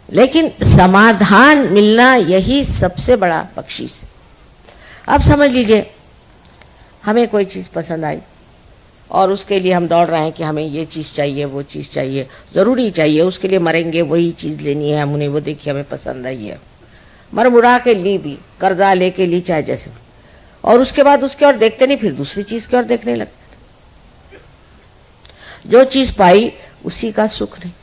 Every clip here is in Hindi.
लेकिन समाधान मिलना यही सबसे बड़ा बख्शीश है। अब समझ लीजिए हमें कोई चीज पसंद आई और उसके लिए हम दौड़ रहे हैं कि हमें ये चीज चाहिए, वो चीज चाहिए, जरूरी चाहिए, उसके लिए मरेंगे, वही चीज लेनी है हमने, वो देखिए हमें पसंद आई है, मरमुरा के ली भी, कर्जा लेके ली, चाहे जैसे, और उसके बाद उसके और देखते नहीं, फिर दूसरी चीज की ओर देखने लगते। जो चीज पाई उसी का सुख नहीं,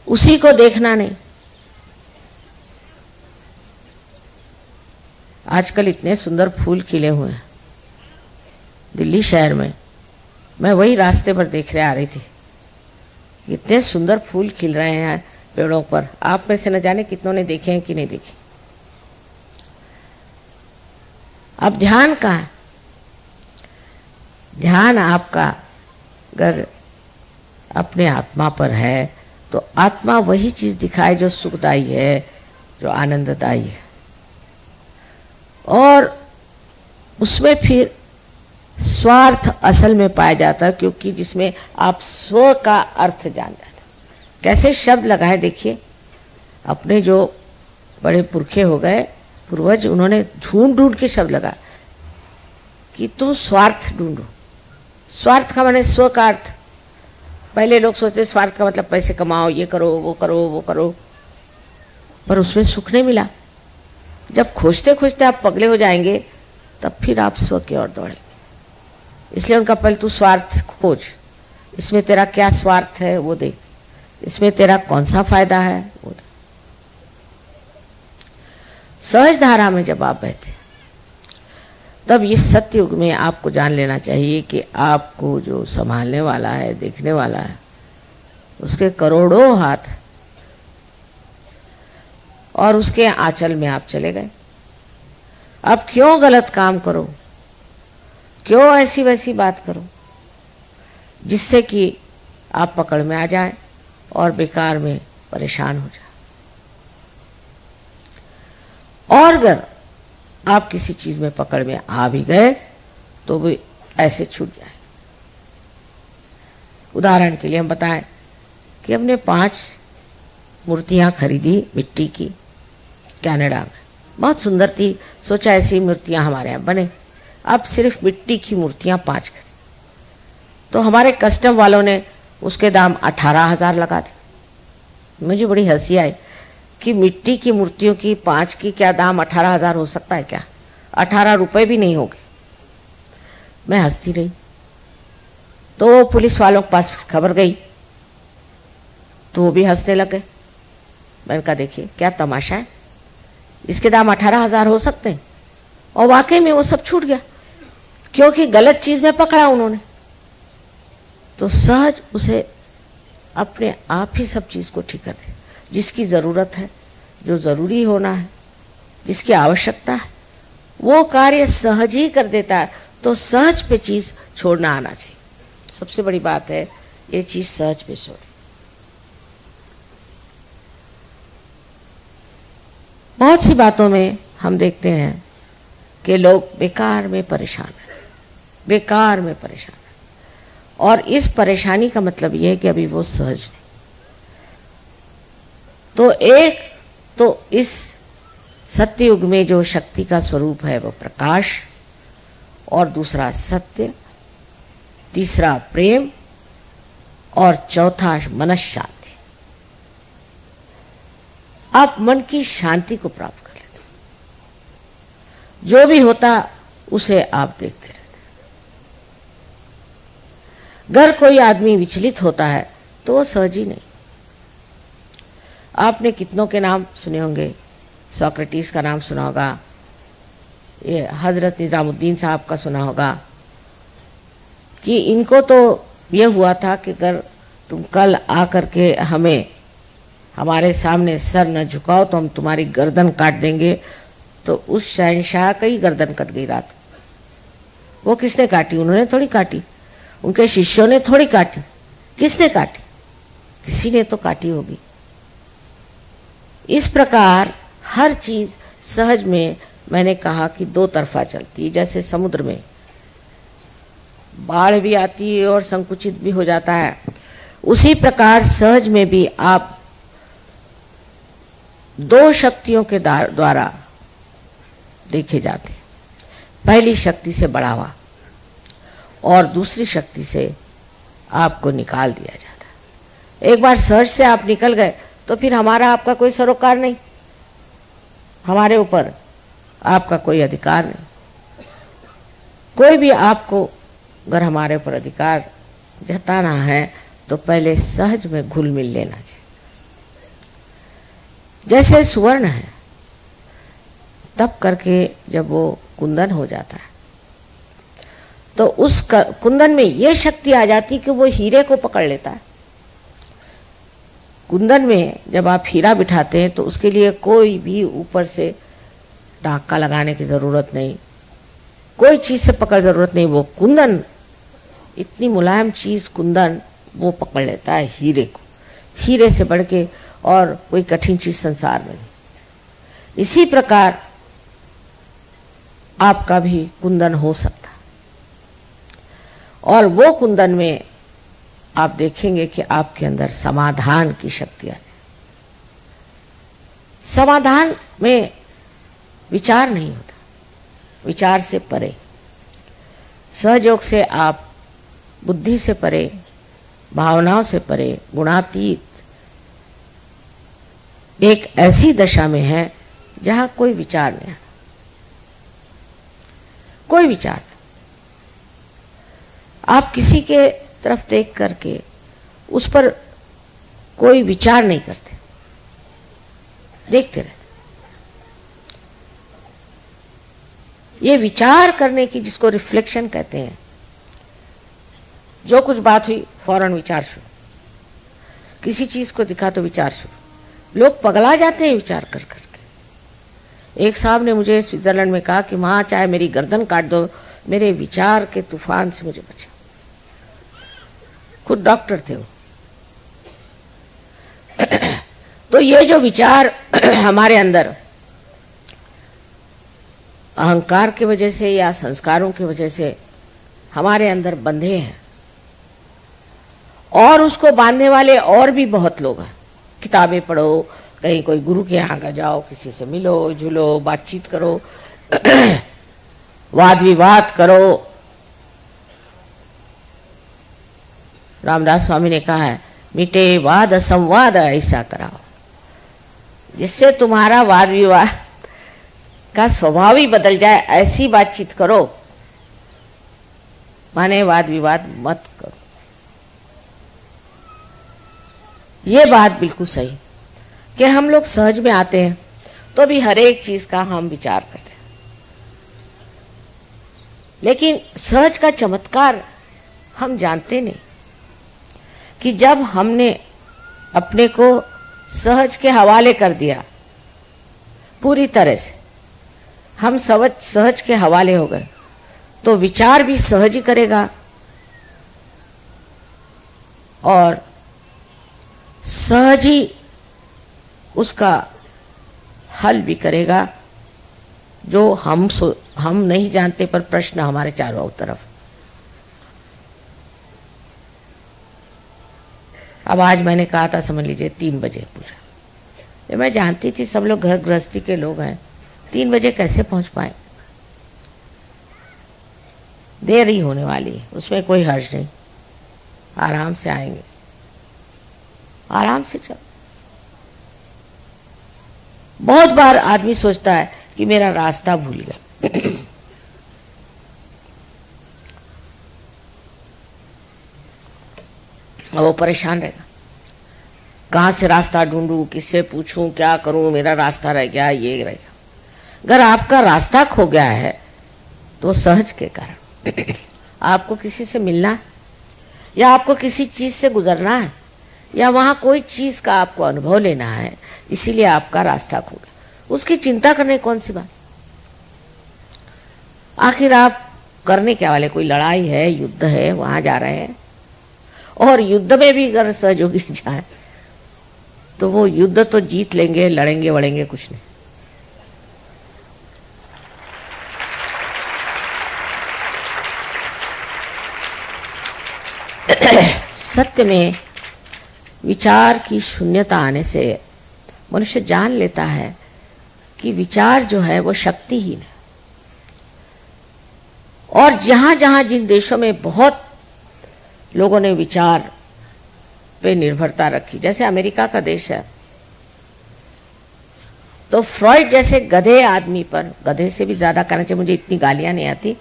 उसी को देखना नहीं। आजकल इतने सुंदर फूल खिले हुए हैं दिल्ली शहर में, मैं वही रास्ते पर देखने आ रही थी, इतने सुंदर फूल खिल रहे हैं पेड़ों पर। आप में से न जाने कितनों ने देखे हैं कि नहीं देखे। अब ध्यान कहाँ है? ध्यान आपका अगर अपने आत्मा पर है तो आत्मा वही चीज दिखाए जो सुखदायी है, जो आनंददायी है, और उसमें फिर स्वार्थ असल में पाया जाता है, क्योंकि जिसमें आप स्व का अर्थ जान जाते। कैसे शब्द लगाए देखिए, अपने जो बड़े पुरखे हो गए पूर्वज, उन्होंने ढूंढ ढूंढ के शब्द लगा कि तुम स्वार्थ ढूंढो। स्वार्थ का माने स्व का अर्थ। पहले लोग सोचते स्वार्थ का मतलब पैसे कमाओ, ये करो, वो करो, वो करो, पर उसमें सुख नहीं मिला। जब खोजते खोजते आप पगले हो जाएंगे तब फिर आप स्व की ओर दौड़ेंगे। इसलिए उनका पहले तू स्वार्थ खोज, इसमें तेरा क्या स्वार्थ है वो देख, इसमें तेरा कौन सा फायदा है वो देख। सहज धारा में जब आप बहते तब इस सत्युग में आपको जान लेना चाहिए कि आपको जो संभालने वाला है, देखने वाला है, उसके करोड़ों हाथ, और उसके आंचल में आप चले गए। अब क्यों गलत काम करो, क्यों ऐसी वैसी बात करो जिससे कि आप पकड़ में आ जाए और बेकार में परेशान हो जाए। और अगर आप किसी चीज में पकड़ में आ भी गए तो वो ऐसे छूट जाए। उदाहरण के लिए हम बताएं कि हमने 5 मूर्तियां खरीदी मिट्टी की कनाडा में, बहुत सुंदर थी, सोचा ऐसी मूर्तियां हमारे यहाँ बने। अब सिर्फ मिट्टी की मूर्तियां 5 खरीदी, तो हमारे कस्टम वालों ने उसके दाम 18,000 लगा दिए। मुझे बड़ी हंसी आई कि मिट्टी की मूर्तियों की 5 की क्या दाम 18,000 हो सकता है क्या? 18 रुपए भी नहीं होंगे। मैं हंसती रही। तो पुलिस वालों के पास खबर गई तो वो भी हंसने लगे। मैंने कहा देखिए क्या तमाशा है, इसके दाम 18,000 हो सकते हैं। और वाकई में वो सब छूट गया, क्योंकि गलत चीज में पकड़ा उन्होंने। तो सहज उसे अपने आप ही सब चीज को ठीक कर दे। जिसकी जरूरत है, जो जरूरी होना है, जिसकी आवश्यकता है, वो कार्य सहज ही कर देता है। तो सहज पे चीज छोड़ना आना चाहिए। सबसे बड़ी बात है ये चीज सहज पे छोड़। बहुत सी बातों में हम देखते हैं कि लोग बेकार में परेशान हैं, बेकार में परेशान हैं, और इस परेशानी का मतलब यह है कि अभी वो सहज नहीं। तो एक तो इस सत्ययुग में जो शक्ति का स्वरूप है वो प्रकाश, और दूसरा सत्य, तीसरा प्रेम, और चौथा मन शांति। आप मन की शांति को प्राप्त कर लेते, जो भी होता उसे आप देखते रहते। अगर कोई आदमी विचलित होता है तो वो सहज ही नहीं। आपने कितनों के नाम सुने होंगे, सोक्रेटिस का नाम सुना होगा, ये हजरत निजामुद्दीन साहब का सुना होगा, कि इनको तो ये हुआ था कि अगर तुम कल आकर के हमें हमारे सामने सर न झुकाओ तो हम तुम्हारी गर्दन काट देंगे। तो उस शहंशाह की गर्दन कट गई रात। वो किसने काटी? उन्होंने थोड़ी काटी, उनके शिष्यों ने थोड़ी काटी। किसने काटी? किसी ने तो काटी होगी। इस प्रकार हर चीज सहज में, मैंने कहा कि 2 तरफा चलती है। जैसे समुद्र में बाढ़ भी आती है और संकुचित भी हो जाता है, उसी प्रकार सहज में भी आप दो शक्तियों के द्वारा देखे जाते हैं। पहली शक्ति से बढ़ावा और दूसरी शक्ति से आपको निकाल दिया जाता है। एक बार सहज से आप निकल गए तो फिर हमारा आपका कोई सरोकार नहीं, हमारे ऊपर आपका कोई अधिकार नहीं। कोई भी आपको अगर हमारे ऊपर अधिकार जताना है तो पहले सहज में घुल मिल लेना चाहिए। जैसे सुवर्ण है, तब करके जब वो कुंदन हो जाता है तो उस कुंदन में ये शक्ति आ जाती कि वो हीरे को पकड़ लेता है। कुंदन में जब आप हीरा बिठाते हैं तो उसके लिए कोई भी ऊपर से टाँका लगाने की जरूरत नहीं, कोई चीज से पकड़ जरूरत नहीं। वो कुंदन, इतनी मुलायम चीज कुंदन, वो पकड़ लेता है हीरे को। हीरे से बढ़ के और कोई कठिन चीज संसार में नहीं। इसी प्रकार आपका भी कुंदन हो सकता है, और वो कुंदन में आप देखेंगे कि आपके अंदर समाधान की शक्तियां है। समाधान में विचार नहीं होता, विचार से परे, सहयोग से आप बुद्धि से परे, भावनाओं से परे, गुणातीत एक ऐसी दशा में है जहां कोई विचार नहीं, कोई विचार नहीं। आप किसी के तरफ देख करके उस पर कोई विचार नहीं करते, देखते रहते। ये विचार करने की, जिसको रिफ्लेक्शन कहते हैं, जो कुछ बात हुई फौरन विचार शुरू, किसी चीज को दिखा तो विचार शुरू। लोग पगला जाते हैं विचार कर करके। एक साहब ने मुझे स्विट्जरलैंड में कहा कि मां चाहे मेरी गर्दन काट दो, मेरे विचार के तूफान से मुझे बचा। खुद डॉक्टर थे वो। तो ये जो विचार हमारे अंदर अहंकार की वजह से या संस्कारों की वजह से हमारे अंदर बंधे हैं, और उसको बांधने वाले और भी बहुत लोग हैं। किताबें पढ़ो, कहीं कोई गुरु के यहाँ का जाओ, किसी से मिलो जुलो, बातचीत करो, वाद विवाद करो। रामदास स्वामी ने कहा है, मिटे वाद संवाद ऐसा कराओ जिससे तुम्हारा वाद विवाद का स्वभाव ही बदल जाए, ऐसी बातचीत करो, माने वाद विवाद मत करो। ये बात बिल्कुल सही कि हम लोग सहज में आते हैं तो भी हर एक चीज का हम विचार करते हैं, लेकिन सहज का चमत्कार हम जानते नहीं कि जब हमने अपने को सहज के हवाले कर दिया, पूरी तरह से हम सहज के हवाले हो गए, तो विचार भी सहज ही करेगा और सहज ही उसका हल भी करेगा। जो हम नहीं जानते, पर प्रश्न हमारे चारों तरफ। अब आज मैंने कहा था, समझ लीजिए 3 बजे पूछा, ये मैं जानती थी सब लोग घर गृहस्थी के लोग हैं, 3 बजे कैसे पहुंच पाए। देर ही होने वाली है, उसमें कोई हर्ज नहीं, आराम से आएंगे, आराम से चलो। बहुत बार आदमी सोचता है कि मेरा रास्ता भूल गया। और वो परेशान रहेगा, कहां से रास्ता ढूंढूं, किससे पूछूं, क्या करूं, मेरा रास्ता रह गया, ये रह गया। अगर आपका रास्ता खो गया है तो सहज के कारण आपको किसी से मिलना है, या आपको किसी चीज से गुजरना है, या वहां कोई चीज का आपको अनुभव लेना है, इसीलिए आपका रास्ता खो गया। उसकी चिंता करने कौन सी बात। आखिर आप करने क्या वाले, कोई लड़ाई है, युद्ध है, वहां जा रहे हैं, और युद्ध में भी अगर सहयोगी जाए तो वो युद्ध तो जीत लेंगे, लड़ेंगे वड़ेंगे कुछ नहीं। सत्य में विचार की शून्यता आने से मनुष्य जान लेता है कि विचार जो है वो शक्तिहीन है। और जहां जहां जिन देशों में बहुत लोगों ने विचार पे निर्भरता रखी, जैसे अमेरिका का देश है, तो फ्रॉइड जैसे गधे आदमी पर, गधे से भी ज्यादा कहना चाहिए, मुझे इतनी गालियां नहीं आती,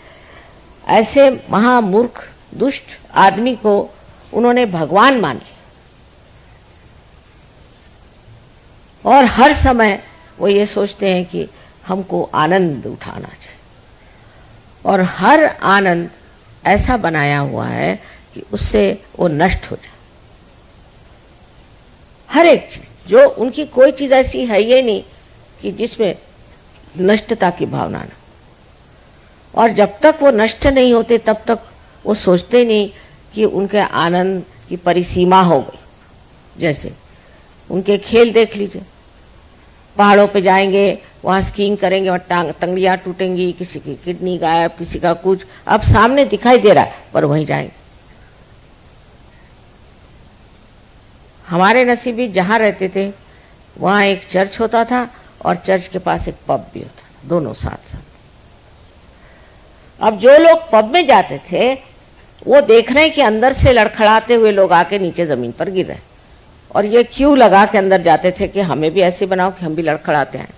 ऐसे महामूर्ख दुष्ट आदमी को उन्होंने भगवान मान लिया। और हर समय वो ये सोचते हैं कि हमको आनंद उठाना चाहिए, और हर आनंद ऐसा बनाया हुआ है कि उससे वो नष्ट हो जाए। हर एक चीज, जो उनकी कोई चीज ऐसी है ये नहीं कि जिसमें नष्टता की भावना ना, और जब तक वो नष्ट नहीं होते तब तक वो सोचते नहीं कि उनके आनंद की परिसीमा हो गई। जैसे उनके खेल देख लीजिए, पहाड़ों पे जाएंगे, वहां स्कीइंग करेंगे और तंगड़ियां टूटेंगी, किसी की किडनी गायब, किसी का कुछ, अब सामने दिखाई दे रहा है पर वहीं जाएंगे। हमारे नसीबी जहां रहते थे वहां एक चर्च होता था और चर्च के पास एक पब भी होता था, दोनों साथ साथ। अब जो लोग पब में जाते थे वो देख रहे हैं कि अंदर से लड़खड़ाते हुए लोग आके नीचे जमीन पर गिर रहे, और ये क्यों लगा के अंदर जाते थे कि हमें भी ऐसे बनाओ कि हम भी लड़खड़ाते हैं।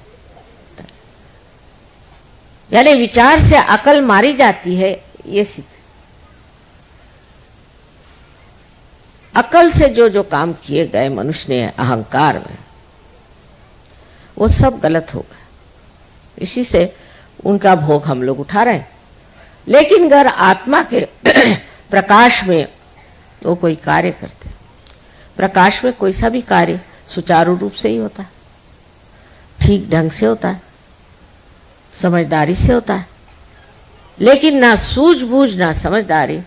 यानी विचार से अकल मारी जाती है, ये सिद्ध। अकल से जो जो काम किए गए मनुष्य ने अहंकार में, वो सब गलत हो गए। इसी से उनका भोग हम लोग उठा रहे हैं। लेकिन अगर आत्मा के प्रकाश में वो कोई कार्य करते, प्रकाश में कोई सा भी कार्य सुचारू रूप से ही होता है, ठीक ढंग से होता है, समझदारी से होता है। लेकिन ना सूझबूझ ना समझदारी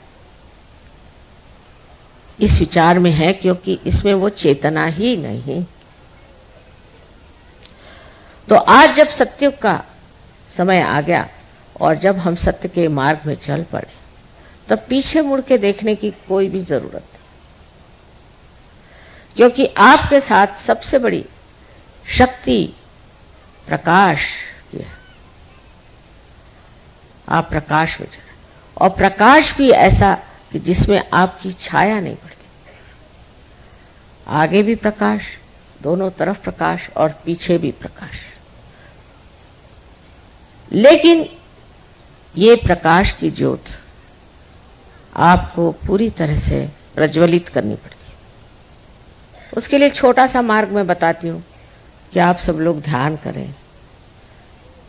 इस विचार में है, क्योंकि इसमें वो चेतना ही नहीं। तो आज जब सत्युग का समय आ गया और जब हम सत्य के मार्ग में चल पड़े, तब पीछे मुड़ के देखने की कोई भी जरूरत नहीं, क्योंकि आपके साथ सबसे बड़ी शक्ति प्रकाश की है। आप प्रकाश में चले, और प्रकाश भी ऐसा कि जिसमें आपकी छाया नहीं पड़ती। आगे भी प्रकाश, दोनों तरफ प्रकाश और पीछे भी प्रकाश। लेकिन ये प्रकाश की ज्योत आपको पूरी तरह से प्रज्वलित करनी पड़ती है। उसके लिए छोटा सा मार्ग मैं बताती हूँ कि आप सब लोग ध्यान करें।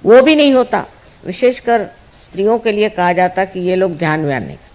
वो भी नहीं होता, विशेषकर स्त्रियों के लिए कहा जाता कि ये लोग ध्यान व्यान नहीं करते।